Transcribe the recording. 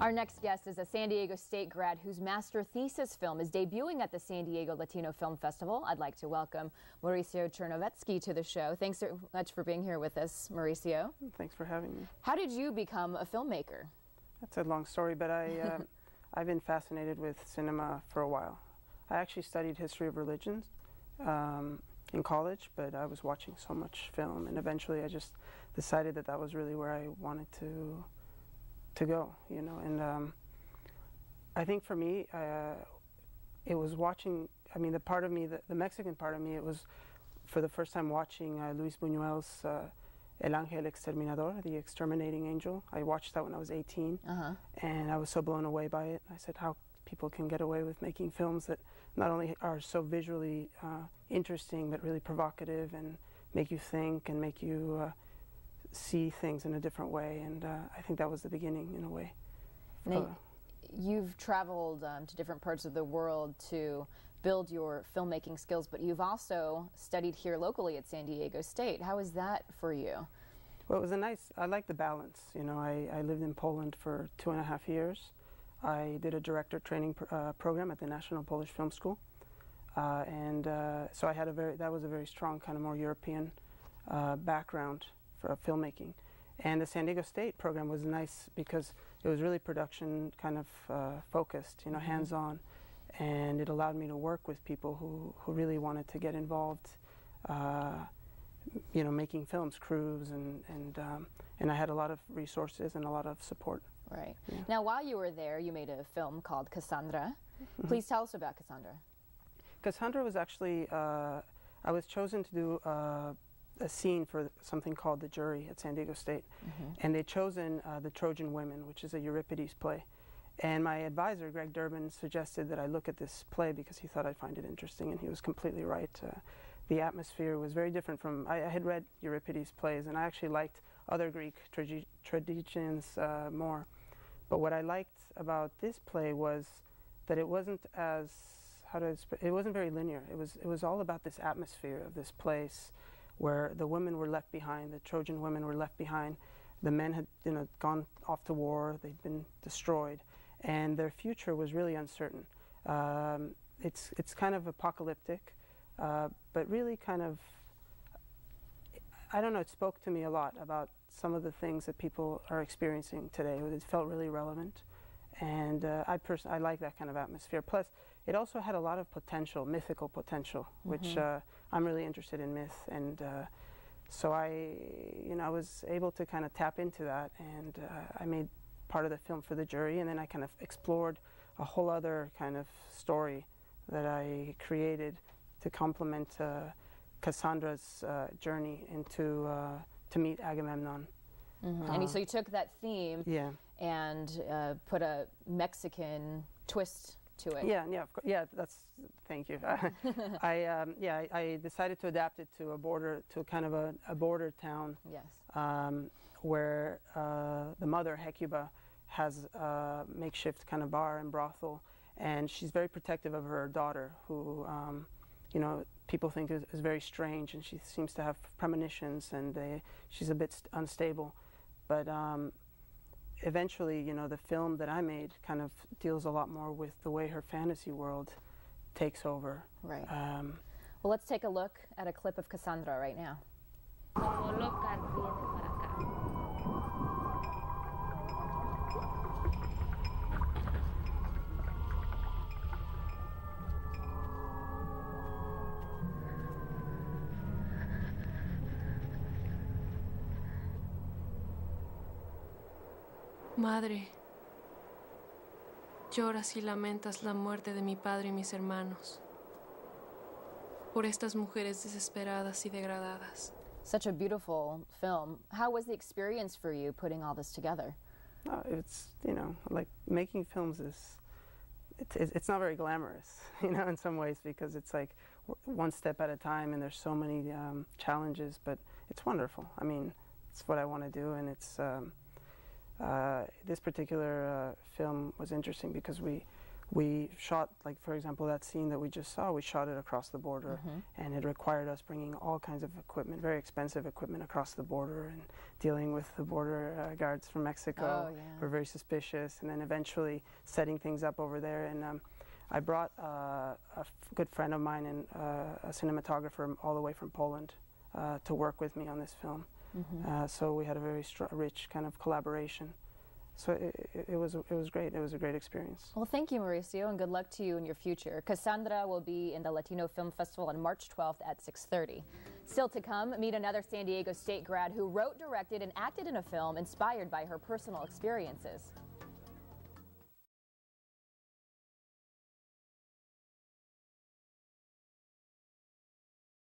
Our next guest is a San Diego State grad whose master thesis film is debuting at the San Diego Latino Film Festival. I'd like to welcome Mauricio Chernovetsky to the show. Thanks so much for being here with us, Mauricio. Thanks for having me. How did you become a filmmaker? That's a long story, but I've been fascinated with cinema for a while. I actually studied history of religions in college, but I was watching so much film, and eventually I just decided that that was really where I wanted to go, you know. And I think for me, it was watching, I mean, the part of me, the Mexican part of me, it was for the first time watching Luis Buñuel's El Ángel Exterminador, The Exterminating Angel. I watched that when I was 18, and I was so blown away by it. I said, how people can get away with making films that not only are so visually interesting, but really provocative and make you think and make you see things in a different way. And I think that was the beginning, in a way. Now, you've traveled to different parts of the world to build your filmmaking skills, but you've also studied here locally at San Diego State. How is that for you? Well, it was I like the balance. You know, I lived in Poland for 2.5 years. I did a director training program at the National Polish Film School. So I had that was a very strong kind of more European background for filmmaking. And the San Diego State program was nice because it was really production kind of focused, you know, hands-on. And it allowed me to work with people who really wanted to get involved, you know, making films, crews, and I had a lot of resources and a lot of support. Right. Yeah. Now, while you were there, you made a film called Cassandra. Please tell us about Cassandra. Cassandra was actually, I was chosen to do a scene for something called The Jury at San Diego State. And they'd chosen The Trojan Women, which is a Euripides play. And my advisor, Greg Durbin, suggested that I look at this play because he thought I'd find it interesting, and he was completely right. The atmosphere was very different from, I had read Euripides plays, and I actually liked other Greek traditions more. But what I liked about this play was that it wasn't as, it wasn't very linear. It was all about this atmosphere of this place where the women were left behind, the Trojan women were left behind. The men had, you know, gone off to war, they'd been destroyed, and their future was really uncertain. It's kind of apocalyptic, but really kind of, I don't know, it spoke to me a lot about some of the things that people are experiencing today. It felt really relevant, and I like that kind of atmosphere. Plus, it also had a lot of potential, mythical potential, which I'm really interested in myth, and so I was able to kind of tap into that, and I made part of the film for The Jury, and then I kind of explored a whole other kind of story that I created to complement Cassandra's journey into to meet Agamemnon. And so you took that theme and put a Mexican twist to it. Yeah, thank you. I decided to adapt it to a kind of a border town. Yes. Where the mother, Hecuba, has a makeshift kind of bar and brothel, and she's very protective of her daughter, who, you know, people think is very strange, and she seems to have premonitions, and she's a bit unstable. But eventually, you know, the film that I made kind of deals a lot more with the way her fantasy world takes over. Right. Well, let's take a look at a clip of Cassandra right now. Madre, lloras y lamentas la muerte de mi padre y mis hermanos, por estas mujeres desesperadas y degradadas. Such a beautiful film. How was the experience for you putting all this together? It's, you know, like making films it's not very glamorous, you know, in some ways, because it's like one step at a time, and there's so many challenges, but it's wonderful. I mean, it's what I want to do, and it's this particular film was interesting because we we shot, like for example, that scene that we just saw, we shot it across the border, and it required us bringing all kinds of equipment, very expensive equipment across the border, and dealing with the border guards from Mexico who were very suspicious, and then eventually setting things up over there. And I brought a good friend of mine and a cinematographer all the way from Poland to work with me on this film. So we had a very rich kind of collaboration. So it was great. It was a great experience. Well, thank you, Mauricio, and good luck to you in your future. Cassandra will be in the Latino Film Festival on March 12th at 6:30. Still to come, meet another San Diego State grad who wrote, directed, and acted in a film inspired by her personal experiences.